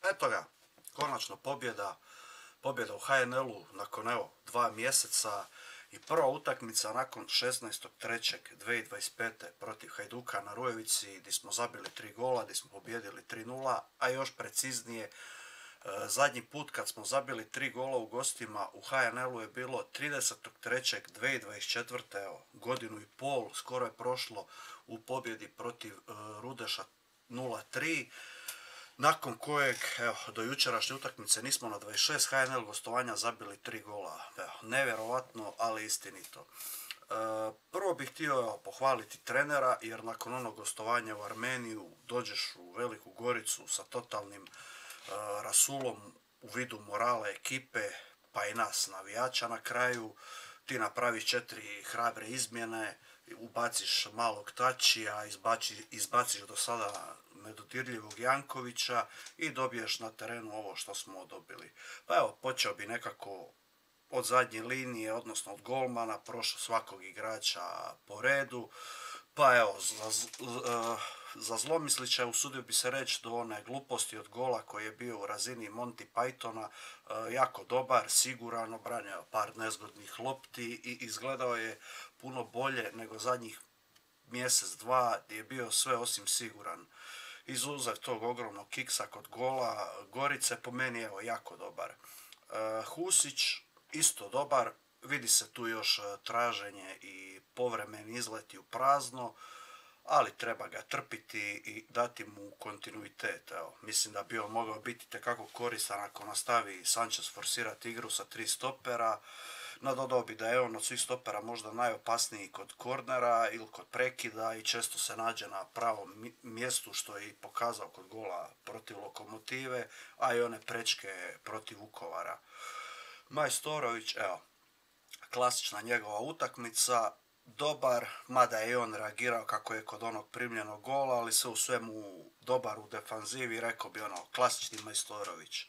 Eto ga, konačno pobjeda u HNL-u nakon 2 mjeseca i prva utakmica nakon 16.3.2025. protiv Hajduka na Rujevici gdje smo zabili 3 gola, gdje smo pobjedili 3:0, a još preciznije zadnji put kad smo zabili 3 gola u gostima u HNL-u je bilo 30.3.2024. Evo, godinu i pol, skoro je prošlo u pobjedi protiv Rudeša 0:3. Nakon kojeg, evo, do jučerašnje utakmice nismo na 26 HNL gostovanja zabili 3 gola. Evo, nevjerovatno, ali istinito. Prvo bih htio pohvaliti trenera, jer nakon onog gostovanja u Armeniju dođeš u Veliku Goricu sa totalnim rasulom u vidu morala ekipe, pa i nas navijača na kraju. Ti napraviš 4 hrabre izmjene, ubaciš malog Tačija, izbaciš do sada nedodirljivog Jankovića i dobiješ na terenu ovo što smo dobili. Pa evo, počeo bi nekako od zadnje linije, odnosno od golmana, prošao svakog igrača po redu. Pa evo, za zlomislića usudio bi se reći do one gluposti od gola koji je bio u razini Monty Pythona, jako dobar, siguran, obranio par nezgodnih lopti i izgledao je puno bolje nego zadnjih mjesec, dva, gdje je bio sve osim siguran. Izuzev tog ogromnog kiksa kod gola Gorice, po meni evo jako dobar. Husić isto dobar, vidi se tu još traženje i povremeni izleti u prazno, ali treba ga trpiti i dati mu kontinuitet. Evo, mislim da bi on mogao biti itekako koristan ako nastavi Sanchez forsirati igru sa 3 stopera. Nadodao bi da je on od svih stopera možda najopasniji kod kornera ili kod prekida i često se nađe na pravom mjestu, što je i pokazao kod gola protiv Lokomotive, a i one prečke protiv Vukovara. Majstorović, evo, klasična njegova utakmica, dobar, mada je i on reagirao kako je kod onog primljenog gola, ali sve u svemu dobar u defanzivi, rekao bi klasični Majstorović.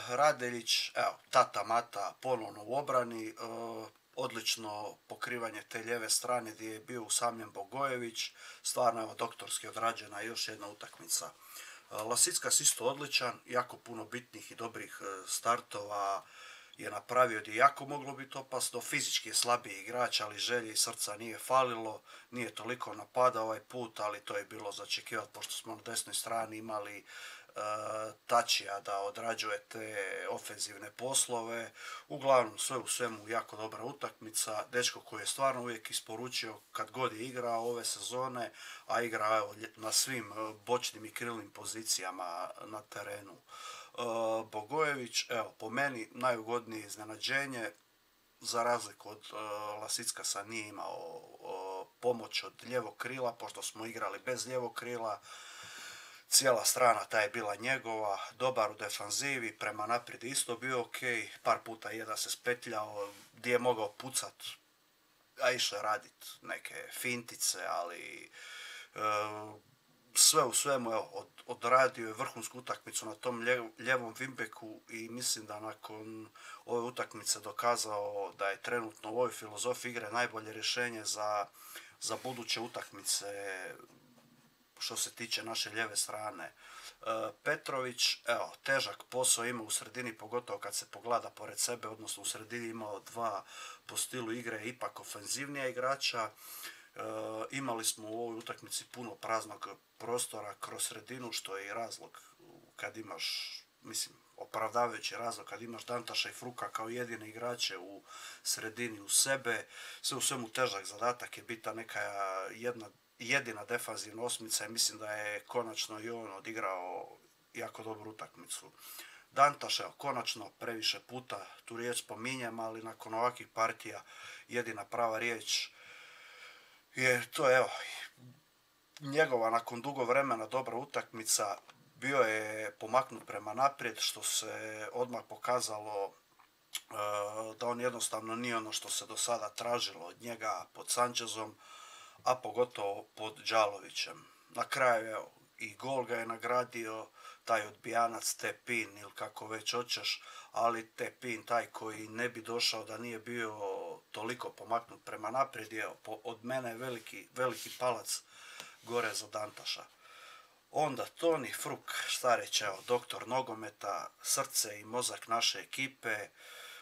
Radeljić, evo, tata mata ponovno u obrani, odlično pokrivanje te lijeve strane gdje je bio usamljen Bogojević, stvarno evo doktorski odrađena još jedna utakmica. Lasickas isto odličan, jako puno bitnih i dobrih startova je napravio gdje jako moglo biti opasno, fizički je slabiji igrač, ali želje i srca nije falilo, nije toliko napadao ovaj put, ali to je bilo za očekivati pošto smo na desnoj strani imali Tačija da odrađuje te ofenzivne poslove. Uglavnom sve u svemu jako dobra utakmica, dečko koji je stvarno uvijek isporučio kad god je igrao ove sezone, a igra evo, na svim bočnim i krilnim pozicijama na terenu. Bogojević, evo, po meni najugodnije iznenađenje, za razliku od Lasickasa nije imao pomoć od lijevog krila, pošto smo igrali bez lijevog krila. Cijela strana ta je bila njegova, dobar u defanzivi, prema naprijed isto bio ok, par puta je da se spetljao, gdje je mogao pucat, a išao je radit neke fintice, ali sve u svemu evo, odradio je vrhunsku utakmicu na tom ljevom wingbeku i mislim da nakon ove utakmice dokazao da je trenutno u ovoj filozofiji igre najbolje rješenje za buduće utakmice što se tiče naše lijeve strane. Petrović, evo, težak posao ima u sredini, pogotovo kad se pogleda pored sebe, odnosno u sredini imao 2 po stilu igre, ipak ofenzivnija igrača. Imali smo u ovoj utakmici puno praznog prostora kroz sredinu, što je i razlog kad imaš, mislim, opravdavajući razlog kad imaš Dantaša i Fruka kao jedine igrače u sredini u sebe. Sve u svemu težak zadatak je biti neka jedina defanzivna osmica i mislim da je konačno i on odigrao jako dobru utakmicu. Dantaš, evo, konačno previše puta tu riječ spominjem, ali nakon ovakvih partija jedina prava riječ je to, evo, njegova nakon dugo vremena dobra utakmica, bio je pomaknut prema naprijed, što se odmah pokazalo da on jednostavno nije ono što se do sada tražilo od njega pod Sanchezom, a pogotovo pod Đalovićem. Na kraju, evo, i gol ga je nagradio, taj odbijanac Tepin ili kako već hoćeš, ali Tepin taj koji ne bi došao da nije bio toliko pomaknut prema naprijed, evo, od mene veliki palac gore za Dantaša. Onda Toni Fruk, šta reći, evo, doktor nogometa, srce i mozak naše ekipe.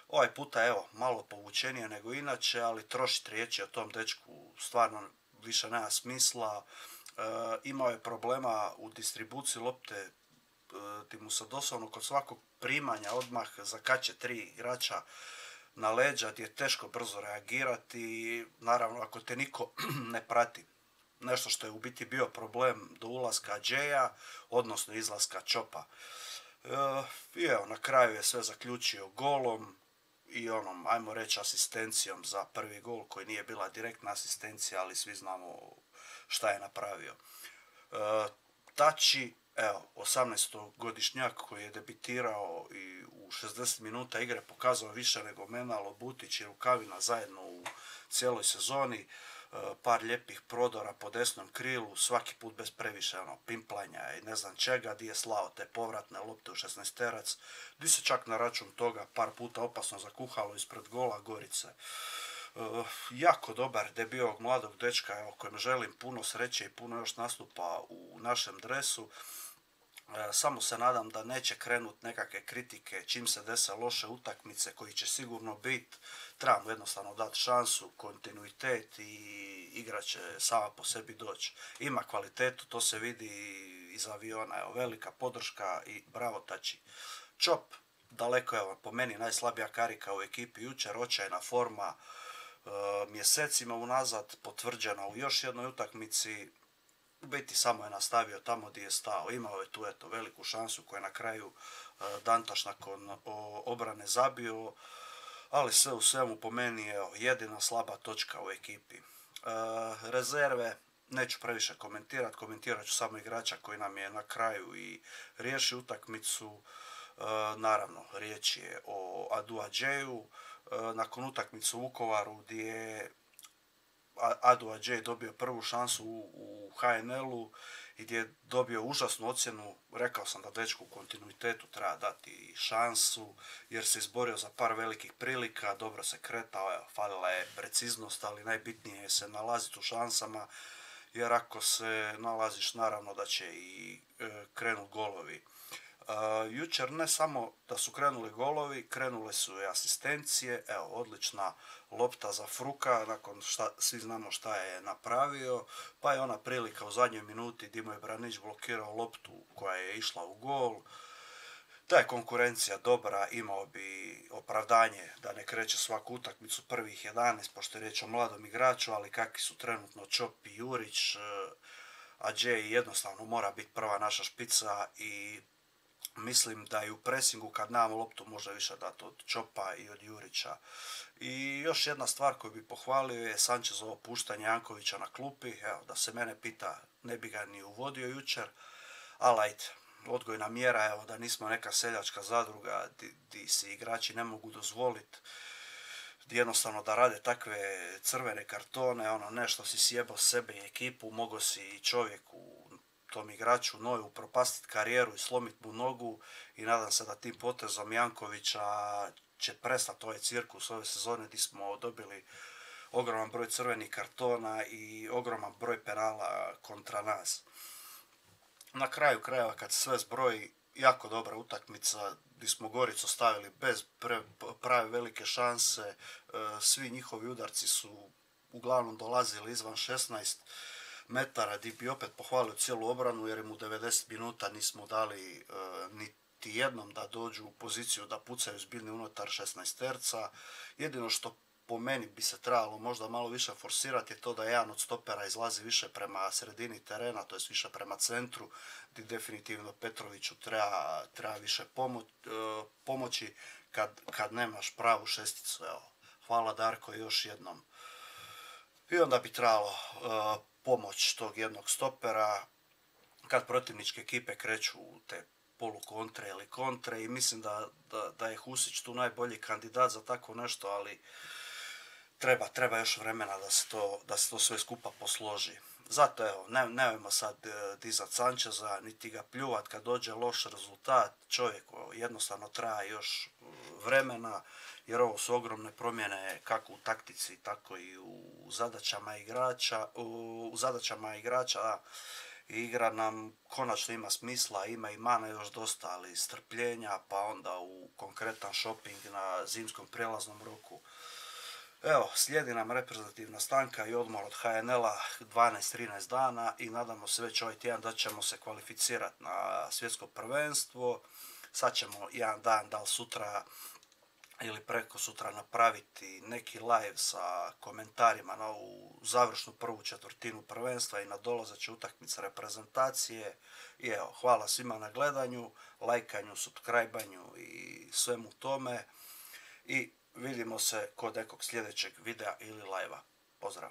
Ovaj puta, evo, malo povučenije nego inače, ali trošiti riječi o tom dečku stvarno više nema smisla. Imao je problema u distribuciji lopte, ti mu se doslovno kod svakog primanja odmah zakače 3 igrača na leđa gdje je teško brzo reagirati. Naravno, ako te niko ne prati, nešto što je u biti bio problem do ulaska Džeja, odnosno izlaska Čopa. I evo, na kraju je sve zaključio golom i onom, ajmo reći, asistencijom za prvi gol, koji nije bila direktna asistencija, ali svi znamo šta je napravio. Tači, evo, 18-godišnjak koji je debitirao i u 60 minuta igre pokazao više nego Menalo, Butić i Rukavina zajedno u cijeloj sezoni. Par lijepih prodora po desnom krilu, svaki put bez previše pimplanja i ne znam čega, di je slao te povratne lopte u 16-terac, di se čak na račun toga par puta opasno zakuhalo ispred gola Gorice. Jako dobar debio ovog mladog dečka, evo, kojem želim puno sreće i puno još nastupa u našem dresu. Samo se nadam da neće krenut nekakve kritike čim se dese loše utakmice, koji će sigurno biti. Trebamo jednostavno dati šansu, kontinuitet i igra će sama po sebi doći. Ima kvalitetu, to se vidi iz aviona. Evo, velika podrška i bravo Tači. Čop, daleko, evo, po meni najslabija karika u ekipi jučer, očajna forma, mjesecima unazad potvrđena u još jednoj utakmici. U biti samo je nastavio tamo gdje je stao. Imao je tu, eto, veliku šansu koju je na kraju Dantaš nakon obrane zabio, ali sve u svemu po meni je jedina slaba točka u ekipi. Rezerve neću previše komentirati, komentirat ću samo igrača koji nam je na kraju i riješio utakmicu. Naravno, riječ je o Adu Adžeju. Nakon utakmicu u Vukovaru gdje je Adu Adžej dobio prvu šansu u HNL-u i gdje je dobio užasnu ocjenu. Rekao sam da dečku u kontinuitetu treba dati šansu, jer se izborio za par velikih prilika, dobro se kretao, evo, falila je preciznost, ali najbitnije je se nalaziti u šansama, jer ako se nalaziš, naravno da će i krenut golovi. Jučer ne samo da su krenuli golovi, krenule su i asistencije. Evo, odlična lopta za Fruka, nakon šta svi znamo šta je napravio, pa je ona prilika u zadnjoj minuti gdje mu je Branić blokirao loptu koja je išla u gol. Ta je konkurencija dobra, imao bi opravdanje da ne kreće svaku utakmicu prvih 11, pošto je riječ o mladom igraču, ali kakvi su trenutno Čop i Jurić, Adžej jednostavno mora biti prva naša špica i mislim da i u presingu kad nemamo loptu može više dati od Čopa i od Jurića. I još jedna stvar koju bi pohvalio je Sančezovo puštanje Jankovića na klupi. Evo, da se mene pita, ne bi ga ni uvodio jučer, ali ajde, odgojna mjera, evo, da nismo neka seljačka zadruga di si igrači ne mogu dozvoliti jednostavno da rade takve crvene kartone, ono, nešto si sjebao sebe i ekipu, mogo si i čovjeku, tom igraču Noju upropastiti karijeru i slomiti mu nogu i nadam se da tim potezom Jankovića će prestati ovaj cirkus ove sezone gdje smo dobili ogroman broj crvenih kartona i ogroman broj penala kontra nas. Na kraju krajeva kad se sve zbroji, jako dobra utakmica gdje smo Goricu stavili bez prave velike šanse, svi njihovi udarci su uglavnom dolazili izvan 16 metara, gdje bi opet pohvalio cijelu obranu jer im u 90 minuta nismo dali niti jednom da dođu u poziciju da pucaju zbiljni unutar 16-terca. Jedino što po meni bi se trebalo možda malo više forsirati je to da jedan od stopera izlazi više prema sredini terena, to je više prema centru, gdje definitivno Petroviću treba više pomoći kad nemaš pravu šesticu. Evo, hvala Darko još jednom. I onda bi trebalo pomoć tog jednog stopera kad protivničke ekipe kreću u te polukontre ili kontre i mislim da je Husić tu najbolji kandidat za tako nešto, ali treba još vremena da se to sve skupa posloži. Zato evo, nemojmo sad dizat Sančeza, niti ga pljuvat kad dođe loš rezultat. Čovjeku jednostavno traja još vremena, jer ovo su ogromne promjene kako u taktici, tako i u zadaćama igrača, i igra nam konačno ima smisla, ima i mana još dosta, ali strpljenja, pa onda u konkretan shopping na zimskom prijelaznom roku. Evo, slijedi nam reprezentativna stanka i odmor od HNL-a 12-13 dana i nadamo se već ovaj tjedan da ćemo se kvalificirati na svjetsko prvenstvo. Sad ćemo jedan dan, da li sutra ili preko sutra, napraviti neki live sa komentarima na ovu završnu prvu četvrtinu prvenstva i na dolazeće utakmice reprezentacije. I evo, hvala svima na gledanju, lajkanju, subscribanju i svemu tome. I vidimo se kod nekog sljedećeg videa ili live-a. Pozdrav!